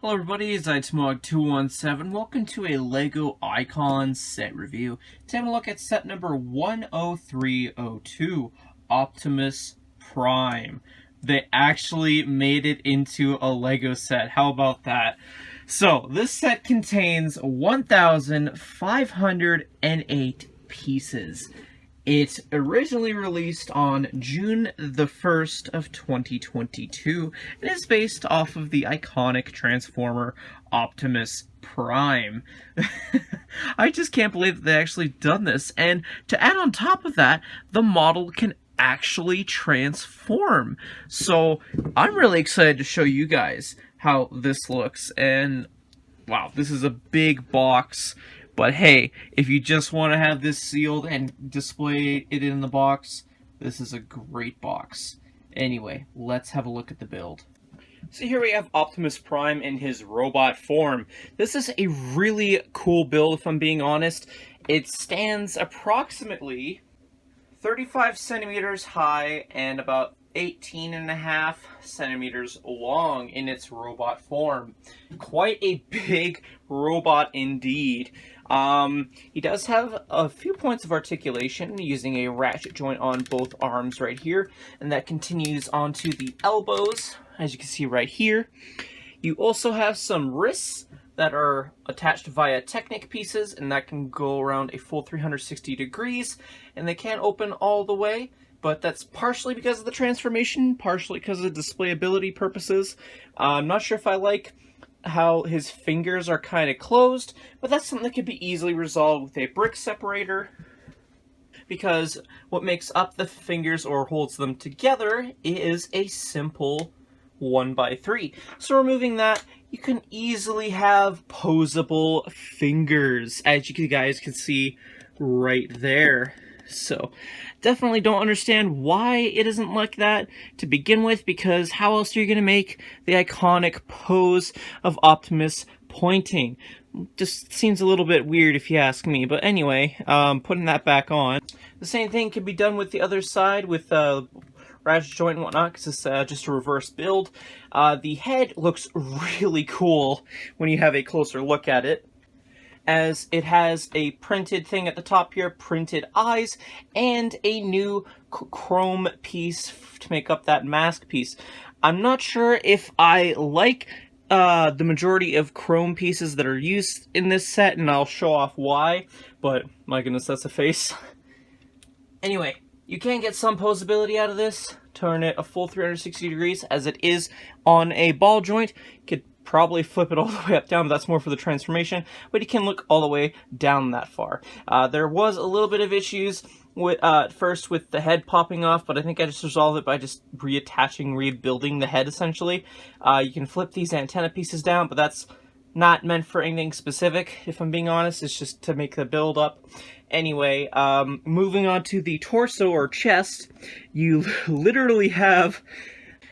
Hello everybody, it's TMOG 217. Welcome to a LEGO Icon set review. Today I'm going to look at set number 10302, Optimus Prime. They actually made it into a LEGO set. How about that? So, this set contains 1,508 pieces. It originally released on June the 1st of 2022 and is based off of the iconic Transformer Optimus Prime. I just can't believe that they actually done this, and to add on top of that, the model can actually transform. So I'm really excited to show you guys how this looks, and wow, this is a big box. But hey, if you just want to have this sealed and display it in the box, this is a great box. Anyway, let's have a look at the build. So here we have Optimus Prime in his robot form. This is a really cool build, if I'm being honest. It stands approximately 35 centimeters high and about 18.5 centimeters long in its robot form. Quite a big robot indeed. He does have a few points of articulation using a ratchet joint on both arms right here, and that continues onto the elbows, as you can see right here. You also have some wrists that are attached via Technic pieces, and that can go around a full 360 degrees, and they can't open all the way, but that's partially because of the transformation, partially because of displayability purposes. I'm not sure if I like how his fingers are kind of closed, but that's something that could be easily resolved with a brick separator, because what makes up the fingers or holds them together is a simple 1x3. So removing that, you can easily have posable fingers, as you guys can see right there. So definitely don't understand why it isn't like that to begin with, because how else are you going to make the iconic pose of Optimus pointing? Just seems a little bit weird if you ask me, but anyway, putting that back on. The same thing can be done with the other side with ratchet joint and whatnot, because it's just a reverse build. The head looks really cool when you have a closer look at it, as it has a printed thing at the top here, printed eyes, and a new chrome piece to make up that mask piece. I'm not sure if I like the majority of chrome pieces that are used in this set, and I'll show off why, but my goodness, that's a face. Anyway, you can get some posability out of this, turn it a full 360 degrees, as it is on a ball joint. You could probably flip it all the way up down, but that's more for the transformation, but you can look all the way down that far. There was a little bit of issues with first with the head popping off, but I think I just resolved it by just rebuilding the head essentially. You can flip these antenna pieces down, but that's not meant for anything specific, if I'm being honest. It's just to make the build up. Anyway, moving on to the torso or chest, you literally have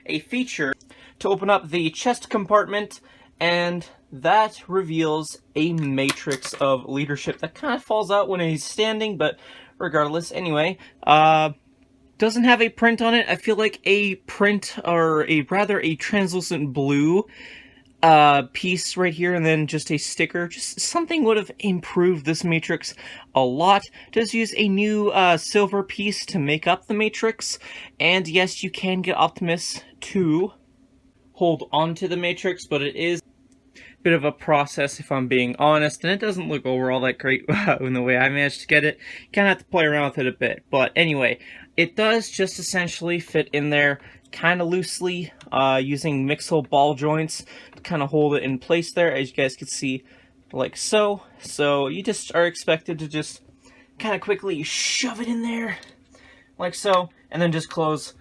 a feature to open up the chest compartment, and that reveals a matrix of leadership that kind of falls out when he's standing, but regardless, anyway, doesn't have a print on it. I feel like a print, or rather a translucent blue piece right here, and then just a sticker, just something would have improved this matrix a lot. Just use a new silver piece to make up the matrix, and yes, you can get Optimus to hold onto the matrix, but it is a bit of a process, if I'm being honest, and it doesn't look overall that great in the way I managed to get it. You kind of have to play around with it a bit, but anyway, it does just essentially fit in there kind of loosely, using mixel ball joints to kind of hold it in place there, as you guys can see, like so. So you just are expected to just kind of quickly shove it in there, like so, and then just close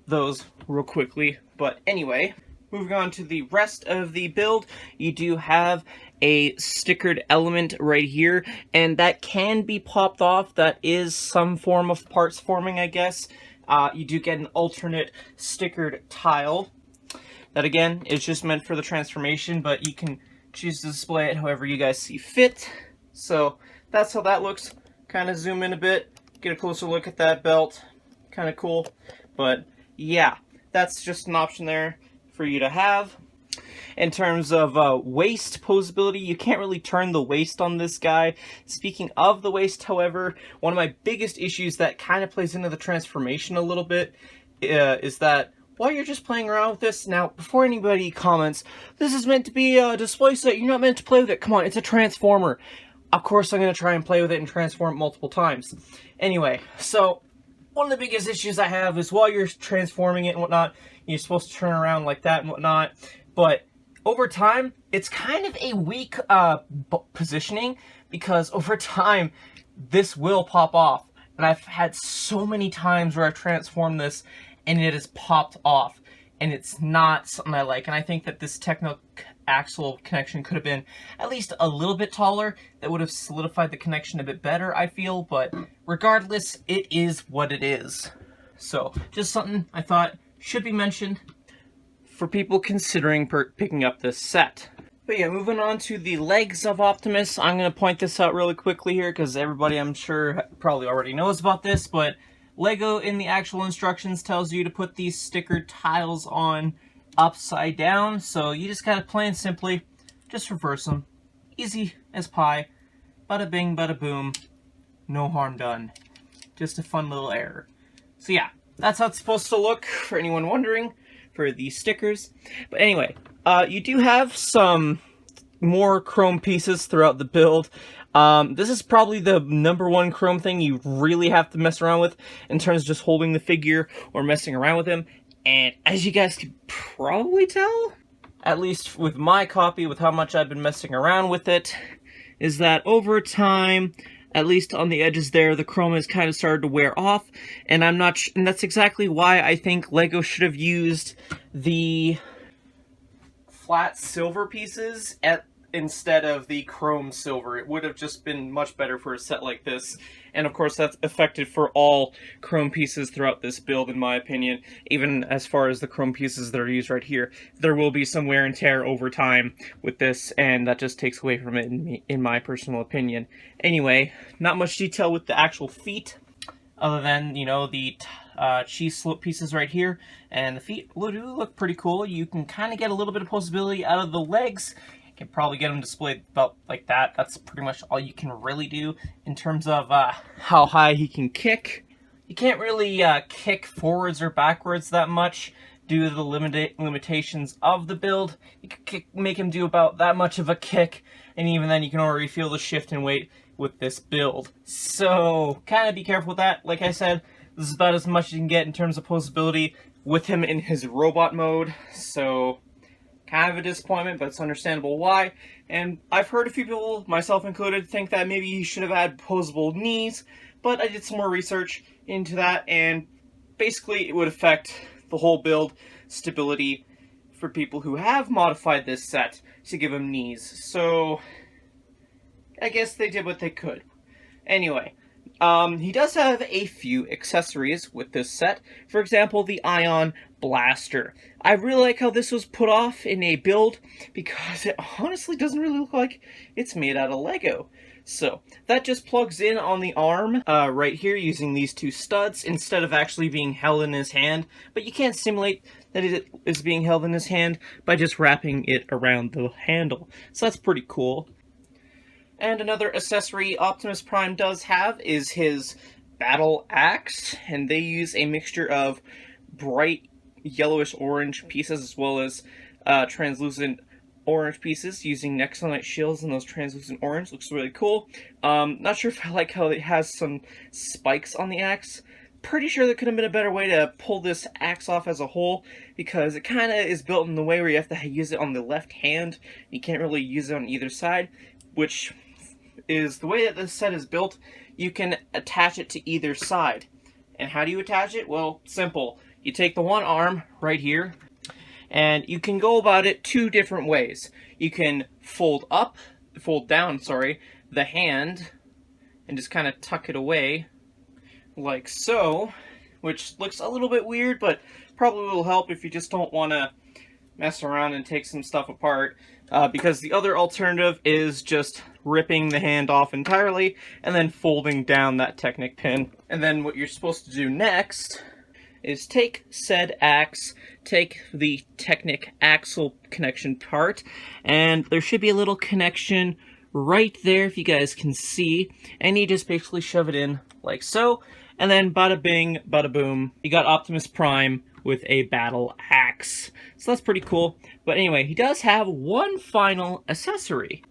those real quickly. But anyway, moving on to the rest of the build, you do have a stickered element right here, and that can be popped off. That is some form of parts forming, I guess. You do get an alternate stickered tile. That again is just meant for the transformation, but you can choose to display it however you guys see fit. So that's how that looks. Kind of zoom in a bit, get a closer look at that belt. Kind of cool. But yeah, that's just an option there for you to have. In terms of waist posability, you can't really turn the waist on this guy. Speaking of the waist, however, one of my biggest issues that kind of plays into the transformation a little bit is that while you're just playing around with this, now, before anybody comments, this is meant to be a display set, you're not meant to play with it. Come on, it's a transformer. Of course I'm going to try and play with it and transform it multiple times. Anyway, so one of the biggest issues I have is while you're transforming it and whatnot, you're supposed to turn around like that and whatnot, but over time, it's kind of a weak positioning, because over time, this will pop off. And I've had so many times where I've transformed this and it has popped off, and it's not something I like. And I think that this techno axle connection could have been at least a little bit taller. That would have solidified the connection a bit better, I feel, but regardless, it is what it is. So, just something I thought should be mentioned for people considering picking up this set. But yeah, moving on to the legs of Optimus, I'm going to point this out really quickly here, because everybody, I'm sure, probably already knows about this, but Lego in the actual instructions tells you to put these sticker tiles on upside down, so you just gotta plain simply just reverse them. Easy as pie. Bada bing, bada boom. No harm done. Just a fun little error. So yeah, that's how it's supposed to look, for anyone wondering, for these stickers. But anyway, you do have some more chrome pieces throughout the build. This is probably the #1 chrome thing you really have to mess around with in terms of just holding the figure or messing around with him. And as you guys can probably tell, at least with my copy, with how much I've been messing around with it, is that over time, at least on the edges there, the chrome has kind of started to wear off. And and that's exactly why I think Lego should have used the flat silver pieces instead of the chrome silver. It would have just been much better for a set like this. And of course that's effective for all chrome pieces throughout this build, in my opinion. Even as far as the chrome pieces that are used right here, there will be some wear and tear over time with this, and that just takes away from it in my personal opinion. Anyway, not much detail with the actual feet, other than, you know, the cheese slope pieces right here, and the feet do look pretty cool. You can kind of get a little bit of posability out of the legs. You can probably get them displayed about like that. That's pretty much all you can really do in terms of how high he can kick. You can't really kick forwards or backwards that much due to the limitations of the build. You can make him do about that much of a kick, and even then you can already feel the shift in weight with this build. So kind of be careful with that. Like I said, this is about as much as you can get in terms of posability with him in his robot mode. So kind of a disappointment, but it's understandable why. And I've heard a few people, myself included, think that maybe he should have had posable knees, but I did some more research into that, and basically it would affect the whole build stability for people who have modified this set to give him knees. So I guess they did what they could. Anyway, he does have a few accessories with this set. For example, the Ion Blaster. I really like how this was put off in a build, because it honestly doesn't really look like it's made out of Lego. So that just plugs in on the arm right here using these two studs instead of actually being held in his hand. But you can't simulate that it is being held in his hand by just wrapping it around the handle. So that's pretty cool. And another accessory Optimus Prime does have is his battle axe, and they use a mixture of bright yellowish orange pieces as well as translucent orange pieces using Nexonite shields, and those translucent orange looks really cool. Not sure if I like how it has some spikes on the axe. Pretty sure there could have been a better way to pull this axe off as a whole, because it kind of is built in the way where you have to use it on the left hand. You can't really use it on either side, which is the way that this set is built. You can attach it to either side. And how do you attach it? Well, simple. You take the one arm right here, and you can go about it two different ways. You can fold down, the hand, and just kind of tuck it away, like so, which looks a little bit weird, but probably will help if you just don't want to mess around and take some stuff apart, because the other alternative is just ripping the hand off entirely and then folding down that Technic pin. And then what you're supposed to do next is take said axe, take the Technic axle connection part, and there should be a little connection right there if you guys can see, and you just basically shove it in like so, and then bada bing, bada boom, you got Optimus Prime with a battle axe. So that's pretty cool. But anyway, he does have one final accessory,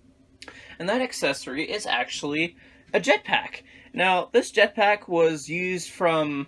and that accessory is actually a jetpack. Now, this jetpack was used from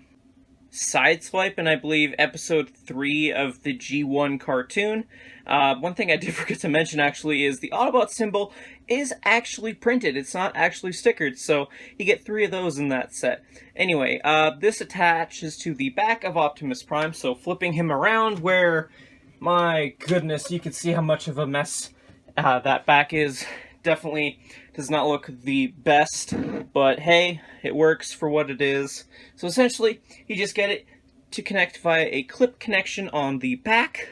Sideswipe in, I believe, episode 3 of the G1 cartoon. One thing I did forget to mention, actually, is the Autobot symbol is actually printed. It's not actually stickered, so you get 3 of those in that set. Anyway, this attaches to the back of Optimus Prime, so flipping him around where, my goodness, you can see how much of a mess that back is. Definitely does not look the best, but hey, it works for what it is. So essentially, you just get it to connect via a clip connection on the back,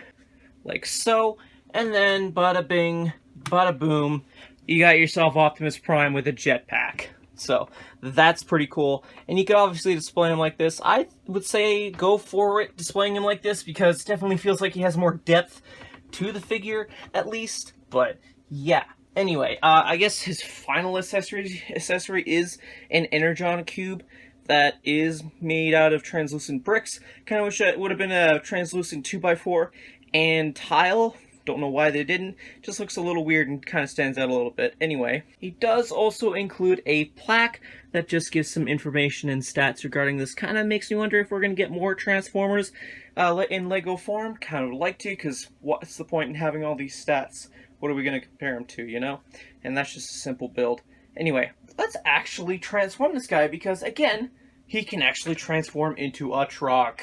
like so, and then bada bing, bada boom, you got yourself Optimus Prime with a jetpack. So that's pretty cool, and you could obviously display him like this. I would say go for it displaying him like this, because it definitely feels like he has more depth to the figure, at least, but yeah. Anyway, I guess his final accessory is an Energon cube that is made out of translucent bricks. Kind of wish it would have been a translucent 2x4 and tile. Don't know why they didn't. Just looks a little weird and kind of stands out a little bit. Anyway, he does also include a plaque that just gives some information and stats regarding this. Kind of makes me wonder if we're going to get more Transformers in Lego form. Kind of would like to, because what's the point in having all these stats? What are we going to compare him to, you know? And that's just a simple build. Anyway, let's actually transform this guy, because, again, he can actually transform into a truck.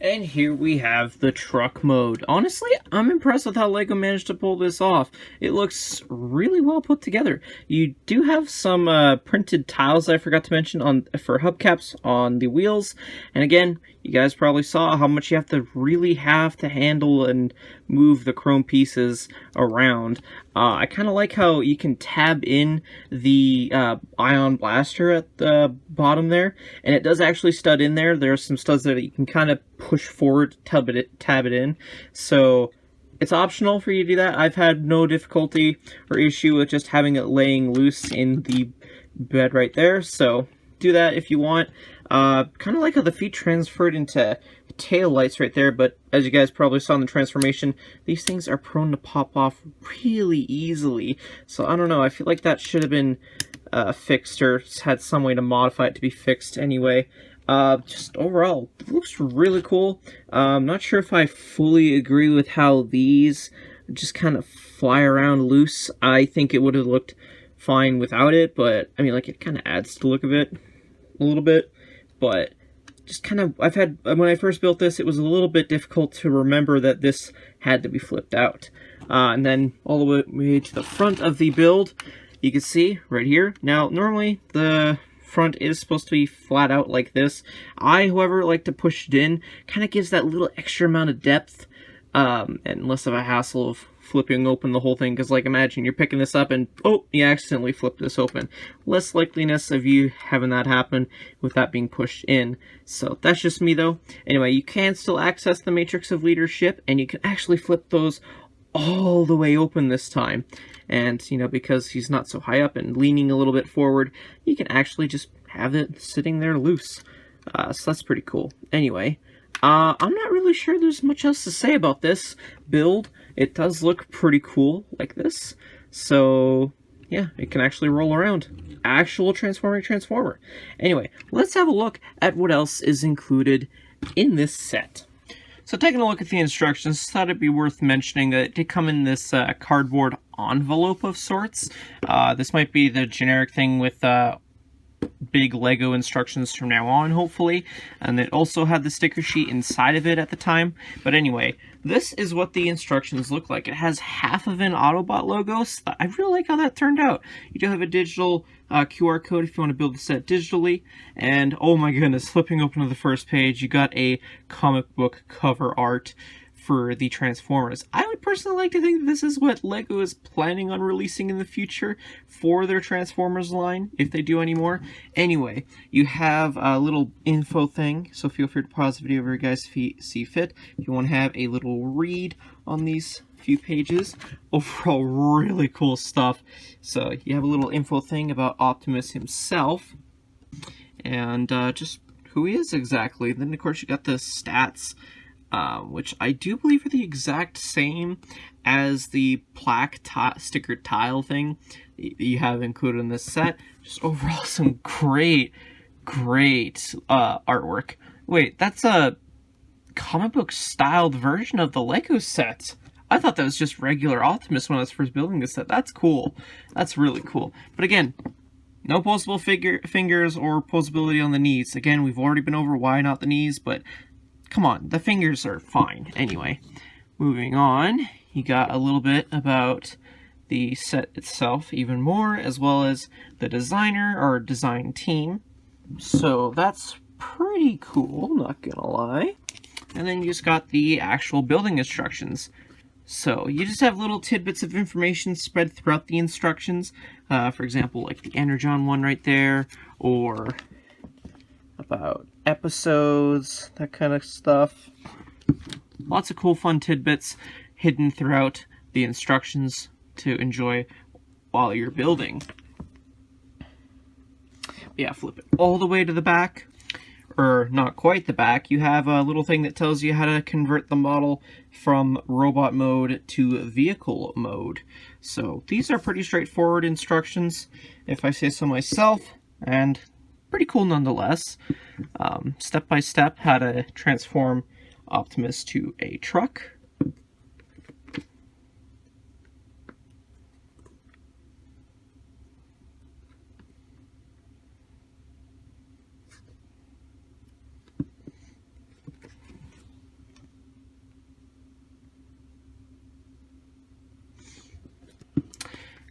And here we have the truck mode. Honestly, I'm impressed with how LEGO managed to pull this off. It looks really well put together. You do have some printed tiles I forgot to mention for hubcaps on the wheels. And again, you guys probably saw how much you really have to handle and move the chrome pieces around. I kind of like how you can tab in the ion blaster at the bottom there, and it does actually stud in there. There are some studs that you can kind of push forward, tab it in. So it's optional for you to do that. I've had no difficulty or issue with just having it laying loose in the bed right there. So do that if you want. Kind of like how the feet transferred into tail lights right there, but as you guys probably saw in the transformation, these things are prone to pop off really easily. So I don't know, I feel like that should have been fixed, or had some way to modify it to be fixed anyway. Just overall, it looks really cool. I'm not sure if I fully agree with how these just kind of fly around loose. I think it would have looked fine without it, but I mean, like, it kind of adds to the look of it a little bit, but just kind of, when I first built this, it was a little bit difficult to remember that this had to be flipped out. And then all the way to the front of the build, you can see right here. Now, normally the front is supposed to be flat out like this. I, however, like to push it in. Kind of gives that little extra amount of depth, and less of a hassle of flipping open the whole thing, because, like, imagine you're picking this up and, oh, you accidentally flip this open. Less likeliness of you having that happen with that being pushed in. So that's just me, though. Anyway, you can still access the Matrix of Leadership, and you can actually flip those all the way open this time. And, you know, because he's not so high up and leaning a little bit forward, you can actually just have it sitting there loose. So that's pretty cool. Anyway, I'm not really sure there's much else to say about this build. It does look pretty cool like this. So, yeah, it can actually roll around. Actual transformer. Anyway, let's have a look at what else is included in this set. So taking a look at the instructions, thought it'd be worth mentioning that it did come in this cardboard envelope of sorts. This might be the generic thing with big Lego instructions from now on, hopefully. And it also had the sticker sheet inside of it at the time. But anyway, this is what the instructions look like. It has half of an Autobot logo. So I really like how that turned out. You do have a digital QR code if you want to build the set digitally. And oh my goodness, flipping open to the first page, you got a comic book cover art for the Transformers. I would personally like to think that this is what Lego is planning on releasing in the future for their Transformers line, if they do any more. Anyway, you have a little info thing, so feel free to pause the video where you guys see fit. If you want to have a little read on these few pages. Overall, really cool stuff. So you have a little info thing about Optimus himself, and just who he is exactly. Then, of course, you got the stats, which I do believe are the exact same as the plaque sticker tile thing that you have included in this set. Just overall some great artwork. Wait, that's a comic book styled version of the Lego set. I thought that was just regular Optimus when I was first building this set. That's cool. That's really cool. But again, no posable fingers or posability on the knees. Again, we've already been over why not the knees, but come on, the fingers are fine. Anyway, moving on, you got a little bit about the set itself even more, as well as the designer or design team. So that's pretty cool, not gonna lie. And then you just got the actual building instructions. So you just have little tidbits of information spread throughout the instructions. For example, like the Energon one right there, or about episodes, that kind of stuff. Lots of cool fun tidbits hidden throughout the instructions to enjoy while you're building. Yeah, flip it all the way to the back, or not quite the back. You have a little thing that tells you how to convert the model from robot mode to vehicle mode. So these are pretty straightforward instructions, if I say so myself, and pretty cool nonetheless. Step by step, how to transform Optimus to a truck.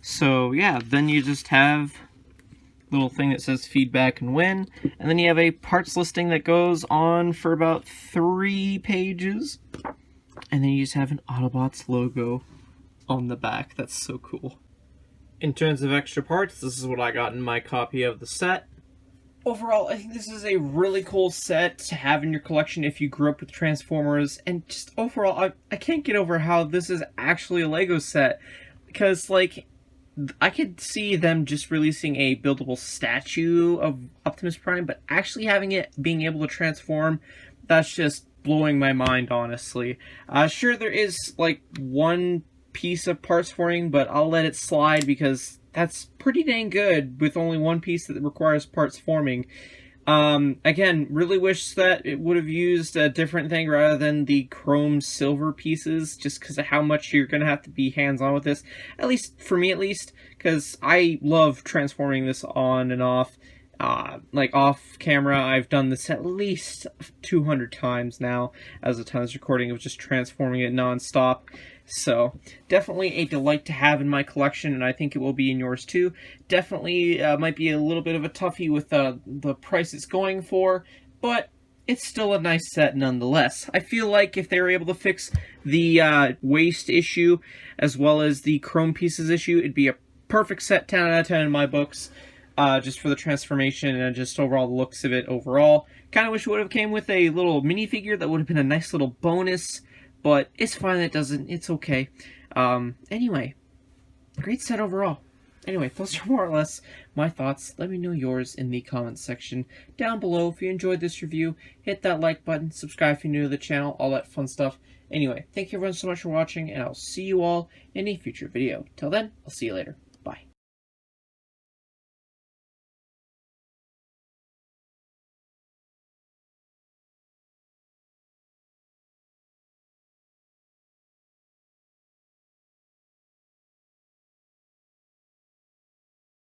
So yeah, then you just have a little thing that says feedback and win, and then you have a parts listing that goes on for about 3 pages, and then you just have an Autobots logo on the back. That's so cool. In terms of extra parts, this is what I got in my copy of the set. Overall, I think this is a really cool set to have in your collection if you grew up with Transformers, and just overall, I can't get over how this is actually a Lego set, because, like, I could see them just releasing a buildable statue of Optimus Prime, but actually having it being able to transform, that's just blowing my mind, honestly. Sure, there is, like, one piece of parts forming, but I'll let it slide because that's pretty dang good with only one piece that requires parts forming. Again, really wish that it would have used a different thing rather than the chrome silver pieces, just because of how much you're going to have to be hands-on with this. At least, for me at least, because I love transforming this on and off. Like off camera, I've done this at least 200 times now, as the time of this recording, of just transforming it non-stop. So, definitely a delight to have in my collection, and I think it will be in yours too. Definitely might be a little bit of a toughie with the price it's going for, but it's still a nice set nonetheless. I feel like if they were able to fix the waste issue, as well as the chrome pieces issue, it'd be a perfect set, 10 out of 10 in my books. Just for the transformation and just overall the looks of it overall. Kind of wish it would have came with a little minifigure. That would have been a nice little bonus, but it's fine that it doesn't. It's okay. Anyway, great set overall. Anyway, those are more or less my thoughts. Let me know yours in the comments section down below. If you enjoyed this review, hit that like button, subscribe if you're new to the channel, all that fun stuff. Anyway, thank you everyone so much for watching, and I'll see you all in a future video. Till then, I'll see you later.